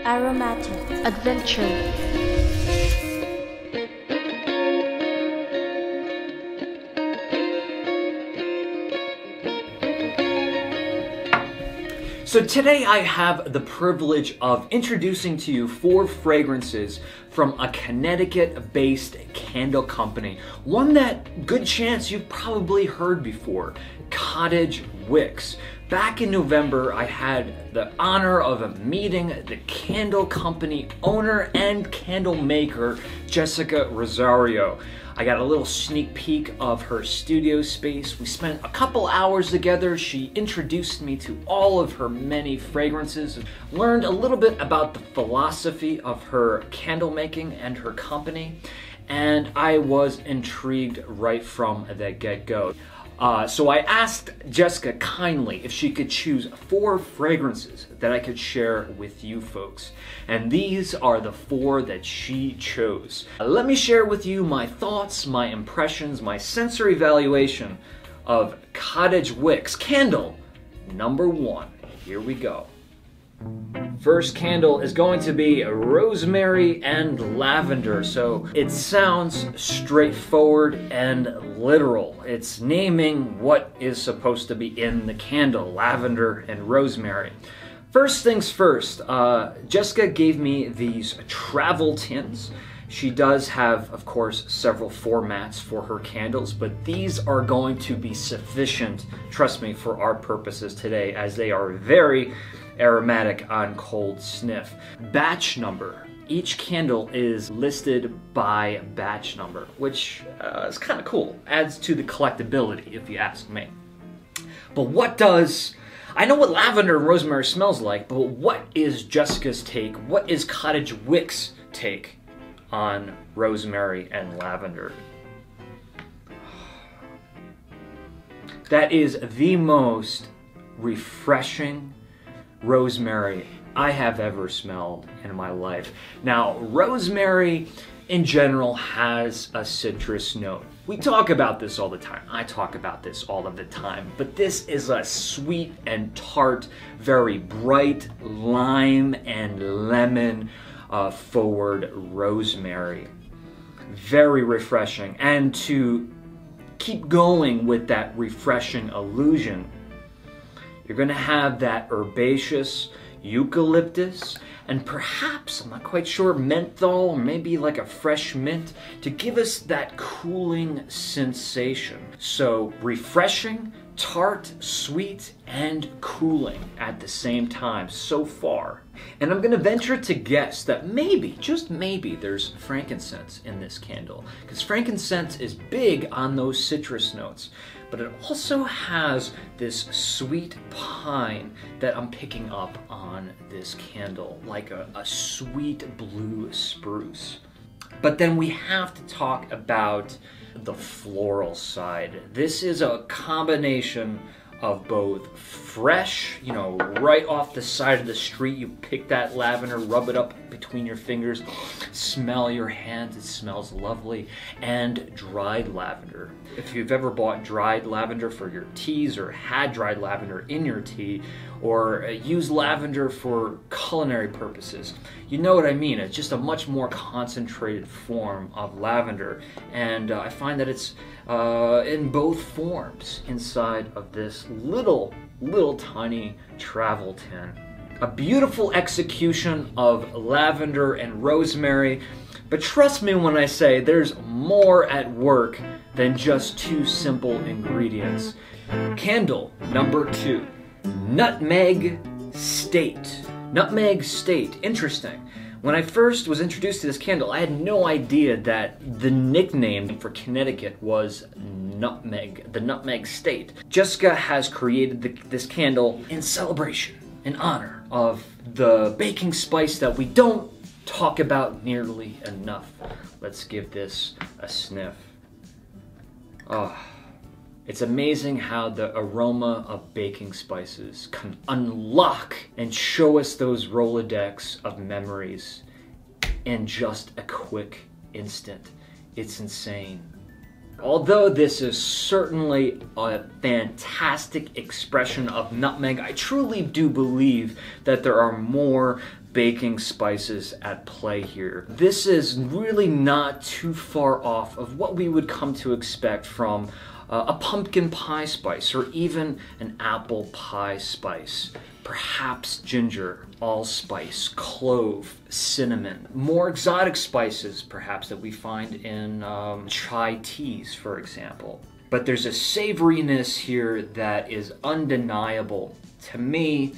aromatic, adventure. So today I have the privilege of introducing to you 4 fragrances from a Connecticut-based candle company. One that, good chance you've probably heard before, COTTAGE WICKS. Back in November, I had the honor of meeting the candle company owner and candle maker, Jessica Rosario. I got a little sneak peek of her studio space. We spent a couple hours together. She introduced me to all of her many fragrances, learned a little bit about the philosophy of her candle making and her company, and I was intrigued right from the get-go. So I asked Jessica kindly if she could choose 4 fragrances that I could share with you folks. And these are the 4 that she chose. Let me share with you my thoughts, my impressions, my sensory evaluation of COTTAGE WICKS candle number 1. Here we go. First candle is going to be rosemary and lavender. So it sounds straightforward and literal. It's naming what is supposed to be in the candle, lavender and rosemary. First things first, Jessica gave me these travel tins. She does have, of course, several formats for her candles, but these are going to be sufficient, trust me, for our purposes today, as they are very aromatic on cold sniff. Batch number. Each candle is listed by batch number, which is kind of cool. Adds to the collectability, if you ask me. But what does... I know what lavender and rosemary smells like, but what is Jessica's take? What is COTTAGE WICKS' take on rosemary and lavender? That is the most refreshing rosemary I have ever smelled in my life. Now, rosemary in general has a citrus note. We talk about this all the time. I talk about this all of the time. But this is a sweet and tart, very bright lime and lemon forward rosemary. Very refreshing. And to keep going with that refreshing illusion, you're going to have that herbaceous eucalyptus and perhaps, I'm not quite sure, menthol, or maybe like a fresh mint to give us that cooling sensation. So refreshing, tart, sweet, and cooling at the same time so far. And I'm going to venture to guess that maybe, just maybe, there's frankincense in this candle, because frankincense is big on those citrus notes. But it also has this sweet pine that I'm picking up on this candle, like a sweet blue spruce. But then we have to talk about the floral side. This is a combination of both fresh, you know, right off the side of the street, you pick that lavender, rub it up between your fingers, smell your hands, it smells lovely, and dried lavender. If you've ever bought dried lavender for your teas or had dried lavender in your tea, or used lavender for culinary purposes, you know what I mean. It's just a much more concentrated form of lavender, and I find that it's in both forms inside of this little tiny travel tin. A beautiful execution of lavender and rosemary, but trust me when I say there's more at work than just 2 simple ingredients. Candle number 2, Nutmeg State. Nutmeg State, interesting. When I first was introduced to this candle, I had no idea that the nickname for Connecticut was Nutmeg, the Nutmeg State. Jessica has created this candle in celebration, in honor of the baking spice that we don't talk about nearly enough. Let's give this a sniff. Oh. It's amazing how the aroma of baking spices can unlock and show us those Rolodex of memories in just a quick instant. It's insane. Although this is certainly a fantastic expression of nutmeg, I truly do believe that there are more baking spices at play here. This is really not too far off of what we would come to expect from a pumpkin pie spice or even an apple pie spice. Perhaps ginger, allspice, clove, cinnamon. More exotic spices perhaps that we find in chai teas, for example. But there's a savoriness here that is undeniable. To me,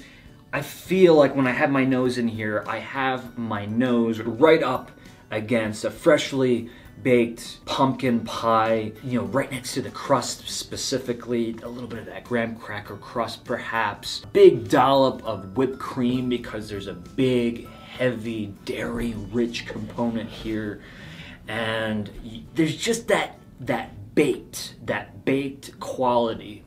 I feel like when I have my nose in here, I have my nose right up against a freshly baked pumpkin pie, you know, right next to the crust specifically, a little bit of that graham cracker crust perhaps. Big dollop of whipped cream because there's a big, heavy, dairy-rich component here. And there's just that baked quality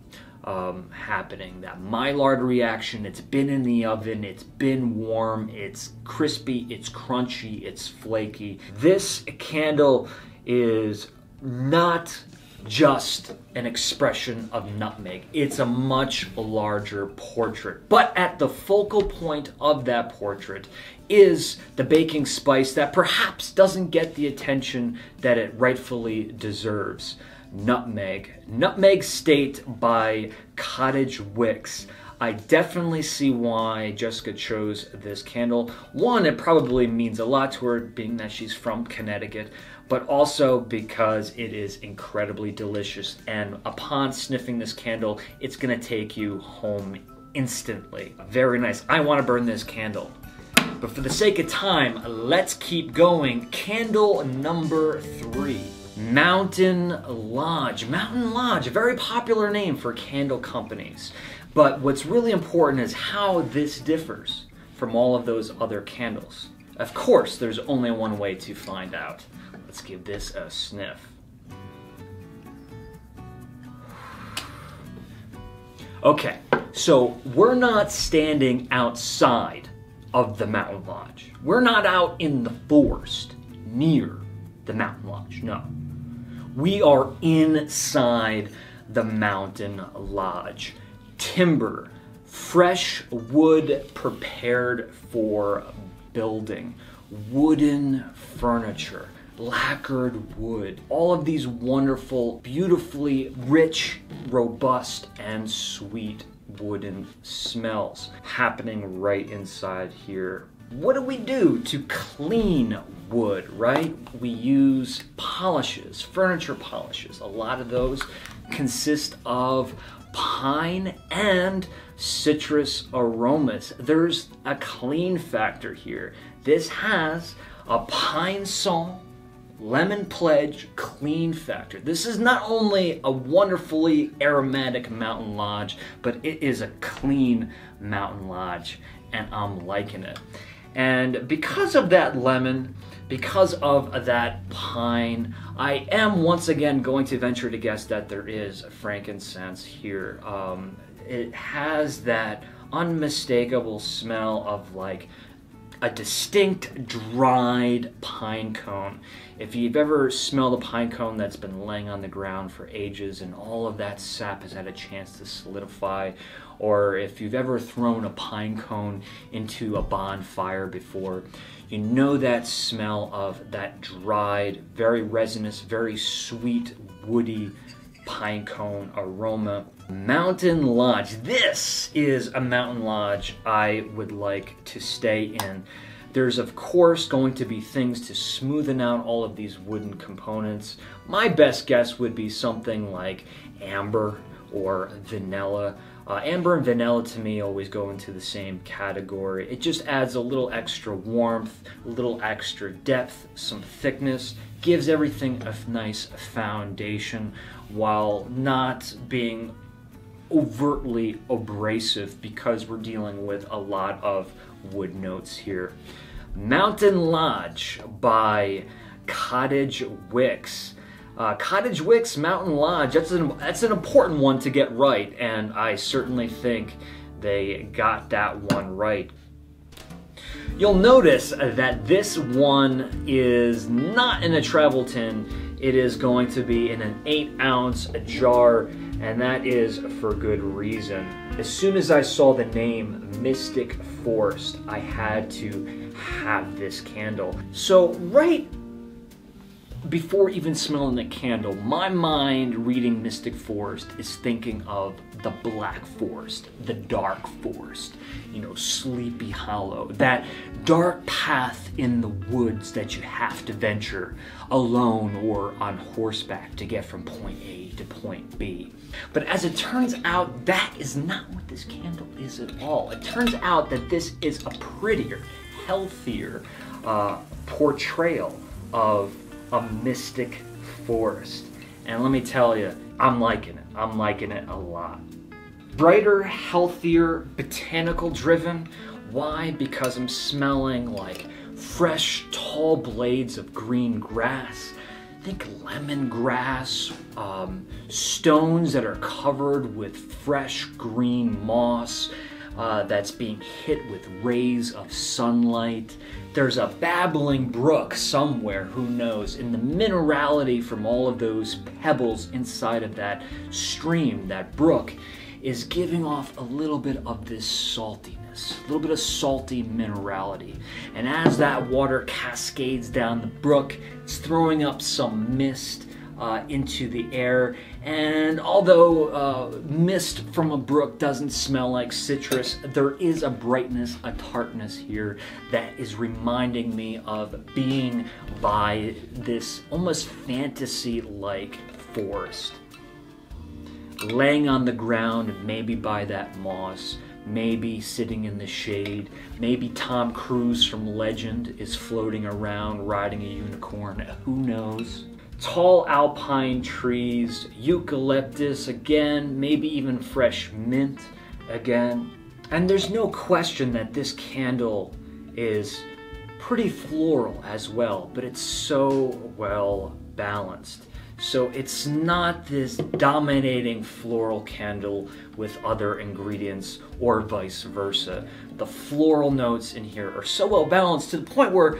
happening, that Maillard reaction. It's been in the oven, it's been warm, it's crispy, it's crunchy, it's flaky. This candle is not just an expression of nutmeg. It's a much larger portrait. But at the focal point of that portrait is the baking spice that perhaps doesn't get the attention that it rightfully deserves. Nutmeg. Nutmeg State by Cottage Wicks. I definitely see why Jessica chose this candle. One, it probably means a lot to her, being that she's from Connecticut, but also because it is incredibly delicious, and upon sniffing this candle, it's gonna take you home instantly. Very nice. I want to burn this candle. But for the sake of time, let's keep going. Candle number 3. Mountain Lodge. Mountain Lodge, a very popular name for candle companies. But what's really important is how this differs from all of those other candles. Of course, there's only one way to find out. Let's give this a sniff. Okay, so we're not standing outside of the Mountain Lodge. We're not out in the forest near the Mountain Lodge, no. We are inside the Mountain Lodge. Timber, fresh wood prepared for building, wooden furniture, lacquered wood, all of these wonderful, beautifully rich, robust, and sweet wooden smells happening right inside here. What do we do to clean wood, right? We use polishes, furniture polishes. A lot of those consist of pine and citrus aromas. There's a clean factor here. This has a pine sol, lemon pledge clean factor. This is not only a wonderfully aromatic Mountain Lodge, but it is a clean Mountain Lodge, and I'm liking it. And because of that lemon, because of that pine, I am once again going to venture to guess that there is frankincense here. It has that unmistakable smell of like a distinct dried pine cone. If you've ever smelled a pine cone that's been laying on the ground for ages and all of that sap has had a chance to solidify, or if you've ever thrown a pine cone into a bonfire before, you know that smell of that dried, very resinous, very sweet, woody pine cone aroma. Mountain Lodge. This is a Mountain Lodge I would like to stay in. There's of course going to be things to smoothen out all of these wooden components. My best guess would be something like amber or vanilla. Amber and vanilla to me always go into the same category. It just adds a little extra warmth, a little extra depth, some thickness, gives everything a nice foundation while not being overtly abrasive because we're dealing with a lot of wood notes here. Mountain Lodge by Cottage Wicks. Cottage Wicks Mountain Lodge, that's an important one to get right, and I certainly think they got that one right. You'll notice that this one is not in a travel tin, it is going to be in an 8-ounce jar, and that is for good reason. As soon as I saw the name Mystic Forest, I had to have this candle. So right before even smelling the candle, my mind reading Mystic Forest is thinking of the Black Forest, the Dark Forest, you know, Sleepy Hollow, that dark path in the woods that you have to venture alone or on horseback to get from point A to point B. But as it turns out, that is not what this candle is at all. It turns out that this is a prettier, healthier portrayal of a mystic forest. And let me tell you, I'm liking it. I'm liking it a lot. Brighter, healthier, botanical driven. Why? Because I'm smelling like fresh, tall blades of green grass. Think lemongrass, stones that are covered with fresh green moss that's being hit with rays of sunlight. There's a babbling brook somewhere, who knows, and the minerality from all of those pebbles inside of that stream, that brook, is giving off a little bit of this saltiness, a little bit of salty minerality. And as that water cascades down the brook, it's throwing up some mist into the air. And although mist from a brook doesn't smell like citrus, there is a brightness, a tartness here that is reminding me of being by this almost fantasy-like forest. Laying on the ground, maybe by that moss, maybe sitting in the shade, maybe Tom Cruise from Legend is floating around riding a unicorn, who knows? Tall alpine trees, eucalyptus again, maybe even fresh mint again. And there's no question that this candle is pretty floral as well, but it's so well balanced. So it's not this dominating floral candle with other ingredients or vice versa. The floral notes in here are so well balanced to the point where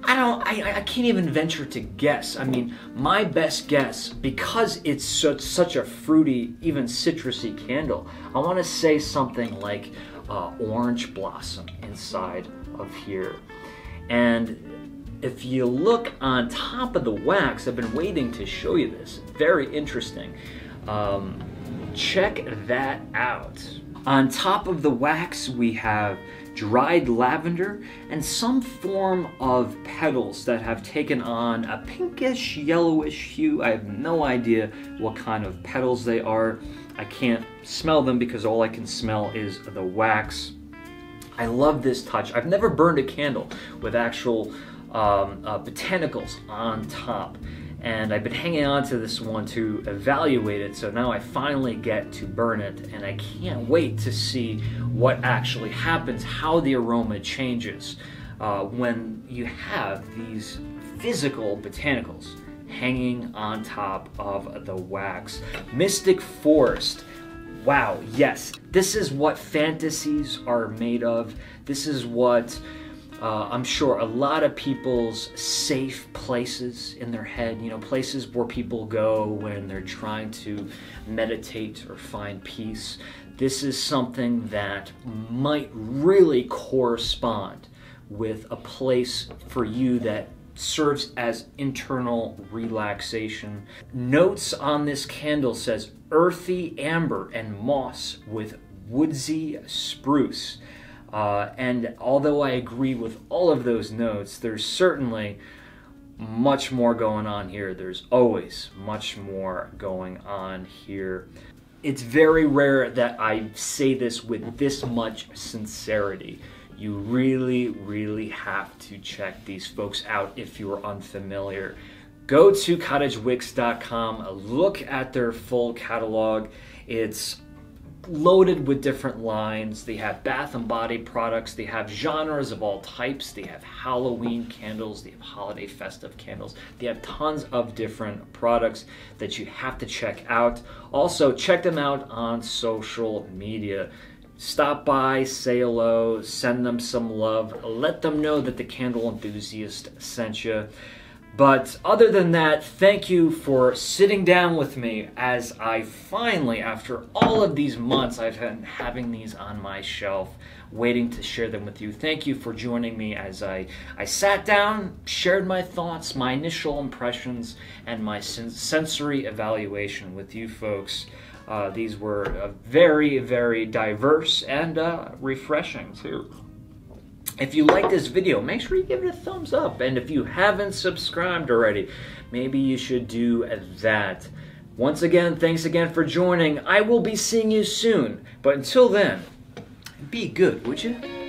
I can't even venture to guess. I mean, my best guess, because it's such a fruity, even citrusy candle, I want to say something like orange blossom inside of here. And if you look on top of the wax, I've been waiting to show you this. Very interesting. Check that out. On top of the wax, we have dried lavender and some form of petals that have taken on a pinkish yellowish hue. I have no idea what kind of petals they are. I can't smell them because all I can smell is the wax. I love this touch. I've never burned a candle with actual botanicals on top, and I've been hanging on to this one to evaluate it, so now I finally get to burn it, and I can't wait to see what actually happens, how the aroma changes when you have these physical botanicals hanging on top of the wax. Mystic Forest. Wow, yes, this is what fantasies are made of. This is what I'm sure a lot of people's safe places in their head, you know, places where people go when they're trying to meditate or find peace. This is something that might really correspond with a place for you that serves as internal relaxation. Notes on this candle says earthy amber and moss with woodsy spruce. And although I agree with all of those notes, there's certainly much more going on here. There's always much more going on here. It's very rare that I say this with this much sincerity. You really, really have to check these folks out if you're unfamiliar. Go to CottageWicks.com, look at their full catalog. It's loaded with different lines. They have bath and body products. They have genres of all types. They have Halloween candles. They have holiday festive candles. They have tons of different products that you have to check out. Also, check them out on social media. Stop by, say hello, send them some love. Let them know that the Candle Enthusiast sent you. But other than that, thank you for sitting down with me as I finally, after all of these months, I've been having these on my shelf, waiting to share them with you. Thank you for joining me as I sat down, shared my thoughts, my initial impressions, and my sensory evaluation with you folks. These were very, very diverse and refreshing too. If you like this video, make sure you give it a thumbs up. And if you haven't subscribed already, maybe you should do that. Once again, thanks again for joining. I will be seeing you soon. But until then, be good, would you?